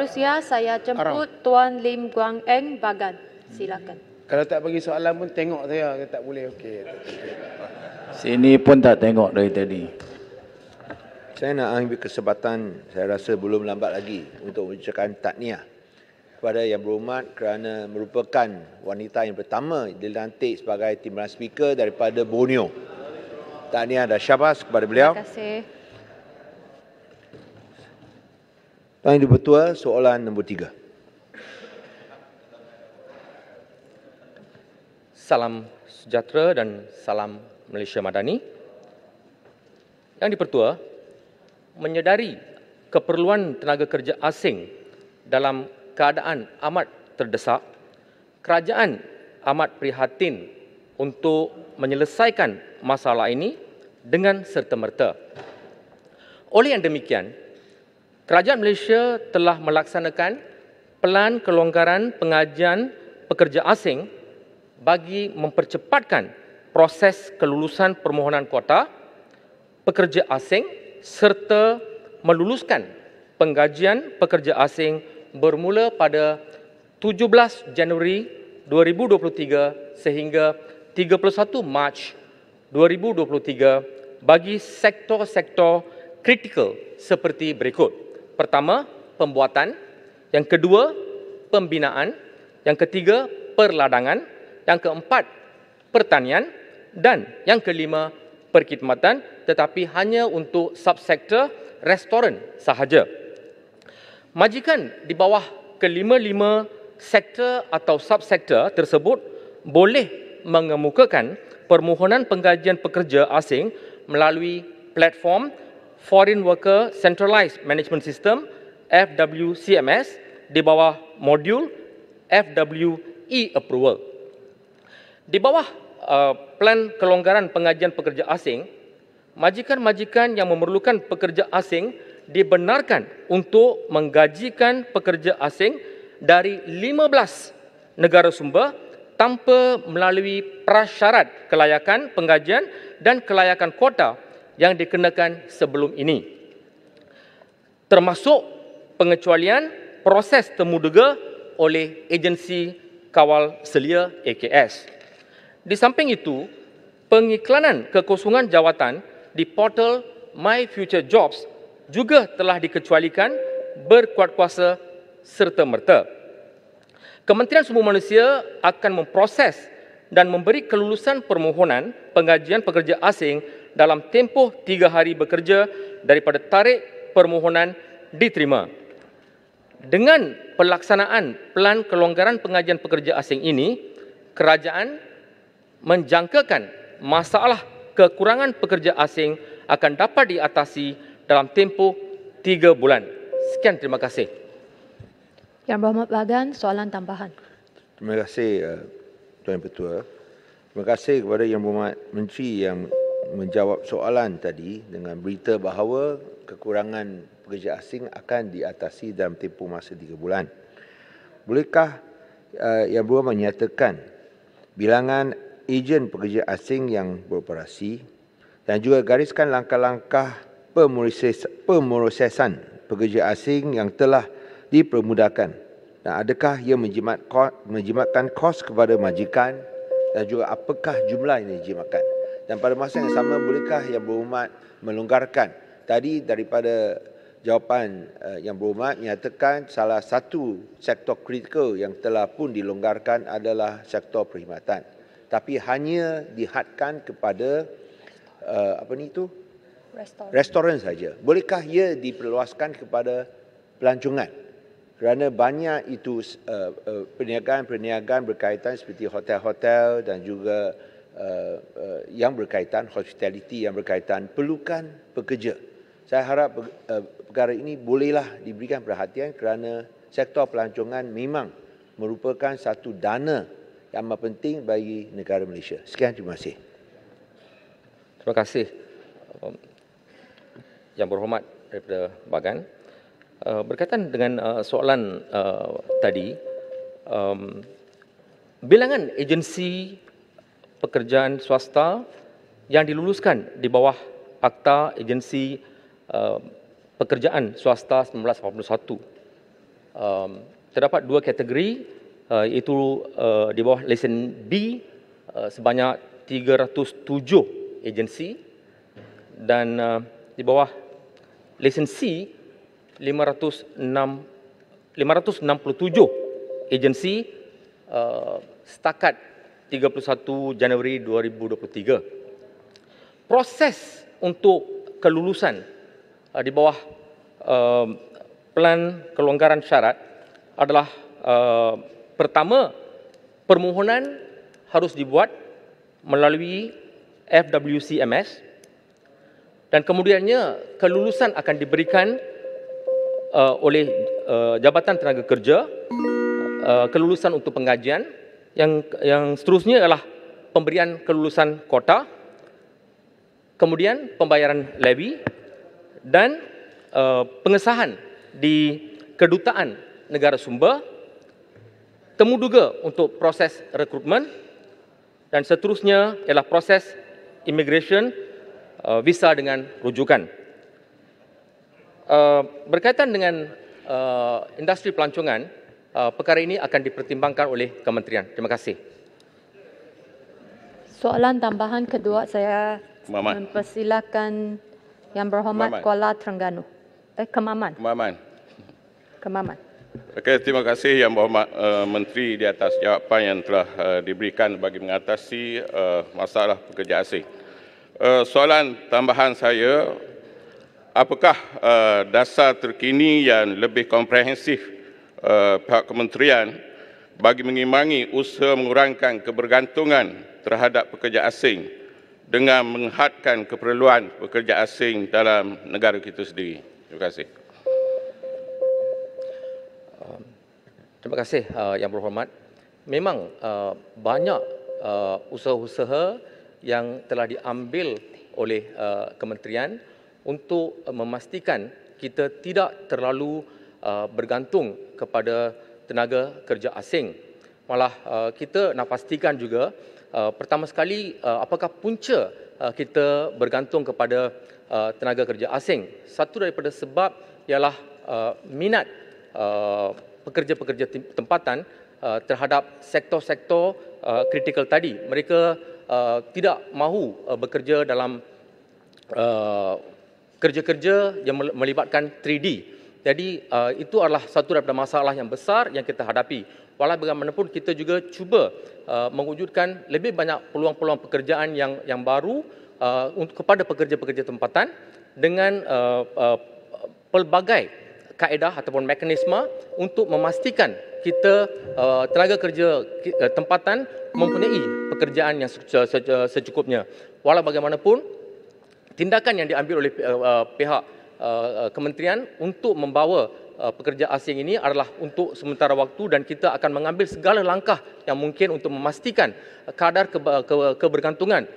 Malaysia, saya jemput Tuan Lim Guang Eng Bagan. Silakan. Kalau tak bagi soalan pun tengok saya, dia tak boleh. Okey. Sini pun tak tengok dari tadi. Saya nak ambil kesempatan, saya rasa belum lambat lagi untuk mengucapkan tahniah kepada Yang Berhormat kerana merupakan wanita yang pertama dilantik sebagai Timbalan Speaker daripada Borneo. Tahniah dan syabas kepada beliau. Terima kasih. Tuan Ibu Ketua, soalan nombor 3. Salam sejahtera dan salam Malaysia Madani. Yang di-Pertua, menyedari keperluan tenaga kerja asing dalam keadaan amat terdesak, kerajaan amat prihatin untuk menyelesaikan masalah ini dengan serta-merta. Oleh yang demikian, kerajaan Malaysia telah melaksanakan pelan kelonggaran pengajian pekerja asing bagi mempercepatkan proses kelulusan permohonan kuota pekerja asing serta meluluskan penggajian pekerja asing bermula pada 17 Januari 2023 sehingga 31 Mac 2023 bagi sektor-sektor kritikal seperti berikut. Pertama, pembuatan. Yang kedua, pembinaan. Yang ketiga, perladangan. Yang keempat, pertanian. Dan yang kelima, perkhidmatan, tetapi hanya untuk subsektor restoran sahaja. Majikan di bawah kelima-lima sektor atau subsektor tersebut boleh mengemukakan permohonan penggajian pekerja asing melalui platform Foreign Worker Centralized Management System FWCMS di bawah modul FWE Approval. Di bawah plan kelonggaran pengajian pekerja asing, majikan-majikan yang memerlukan pekerja asing dibenarkan untuk menggajikan pekerja asing dari 15 negara sumber tanpa melalui prasyarat kelayakan penggajian dan kelayakan kuota yang dikenakan sebelum ini, termasuk pengecualian proses temuduga oleh agensi kawal selia AKS. Di samping itu, pengiklanan kekosongan jawatan di portal My Future Jobs juga telah dikecualikan berkuat kuasa serta-merta. Kementerian Sumber Manusia akan memproses dan memberi kelulusan permohonan penggajian pekerja asing dalam tempoh 3 hari bekerja daripada tarikh permohonan diterima. Dengan pelaksanaan pelan kelonggaran pengajian pekerja asing ini, kerajaan menjangkakan masalah kekurangan pekerja asing akan dapat diatasi dalam tempoh 3 bulan. Sekian, terima kasih. Yang Berhormat Bagan, soalan tambahan. Terima kasih Tuan Ketua. Terima kasih kepada Yang Berhormat Menteri yang menjawab soalan tadi dengan berita bahawa kekurangan pekerja asing akan diatasi dalam tempoh masa 3 bulan. Bolehkah Yang Berhormat menyatakan bilangan ejen pekerja asing yang beroperasi dan juga gariskan langkah-langkah pemrosesan pekerja asing yang telah dipermudahkan, dan adakah ia menjimatkan kos kepada majikan dan juga apakah jumlah yang dijimatkan, dan pada masa yang sama bolehkah Yang Berhormat melonggarkan tadi daripada jawapan Yang Berhormat menyatakan salah satu sektor kritikal yang telah pun dilonggarkan adalah sektor perkhidmatan, tapi hanya dihadkan kepada restoran saja. Bolehkah ia diperluaskan kepada pelancongan? Kerana banyak itu perniagaan-perniagaan berkaitan seperti hotel-hotel dan juga yang berkaitan hospitality yang berkaitan perlukan pekerja. Saya harap perkara ini bolehlah diberikan perhatian kerana sektor pelancongan memang merupakan satu dana yang amat penting bagi negara Malaysia. Sekian, terima kasih. Terima kasih Yang Berhormat daripada Bagan. Berkaitan dengan soalan tadi, bilangan agensi pekerjaan swasta yang diluluskan di bawah Akta Agensi Pekerjaan Swasta 1981 terdapat dua kategori, iaitu di bawah lesen B sebanyak 307 agensi dan di bawah lesen C 567 agensi setakat 31 Januari 2023. Proses untuk kelulusan di bawah Plan Kelonggaran Syarat adalah pertama, permohonan harus dibuat melalui FWCMS dan kemudiannya kelulusan akan diberikan oleh Jabatan Tenaga Kerja, kelulusan untuk pengajian. Yang seterusnya adalah pemberian kelulusan kota, kemudian pembayaran levy dan pengesahan di kedutaan negara sumber, temuduga untuk proses rekrutmen dan seterusnya ialah proses immigration, visa dengan rujukan. Berkaitan dengan industri pelancongan, perkara ini akan dipertimbangkan oleh kementerian. Terima kasih. Soalan tambahan kedua saya Kemaman. mempersilakan Yang Berhormat Kemaman. Kuala Terengganu. Kemaman. Kemaman. Okey, terima kasih Yang Berhormat Menteri di atas jawapan yang telah diberikan bagi mengatasi masalah pekerja asing. Soalan tambahan saya, apakah dasar terkini yang lebih komprehensif pihak kementerian bagi mengimbangi usaha mengurangkan kebergantungan terhadap pekerja asing dengan menghadkan keperluan pekerja asing dalam negara kita sendiri? Terima kasih. Terima kasih Yang Berhormat. Memang banyak usaha-usaha yang telah diambil oleh kementerian untuk memastikan kita tidak terlalu bergantung kepada tenaga kerja asing. Malah kita nak pastikan juga pertama sekali apakah punca kita bergantung kepada tenaga kerja asing. Satu daripada sebab ialah minat pekerja-pekerja tempatan terhadap sektor-sektor kritikal tadi. Mereka tidak mahu bekerja dalam kerja-kerja yang melibatkan 3D. Jadi itu adalah satu daripada masalah yang besar yang kita hadapi. Walau bagaimanapun kita juga cuba mewujudkan lebih banyak peluang-peluang pekerjaan yang baru kepada pekerja-pekerja tempatan dengan pelbagai kaedah ataupun mekanisme untuk memastikan kita tenaga kerja tempatan mempunyai pekerjaan yang secukupnya. Walau bagaimanapun tindakan yang diambil oleh pihak kementerian untuk membawa pekerja asing ini adalah untuk sementara waktu dan kita akan mengambil segala langkah yang mungkin untuk memastikan kadar kebergantungan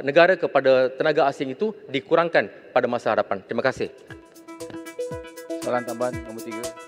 negara kepada tenaga asing itu dikurangkan pada masa hadapan. Terima kasih. Soalan tambahan nombor 3.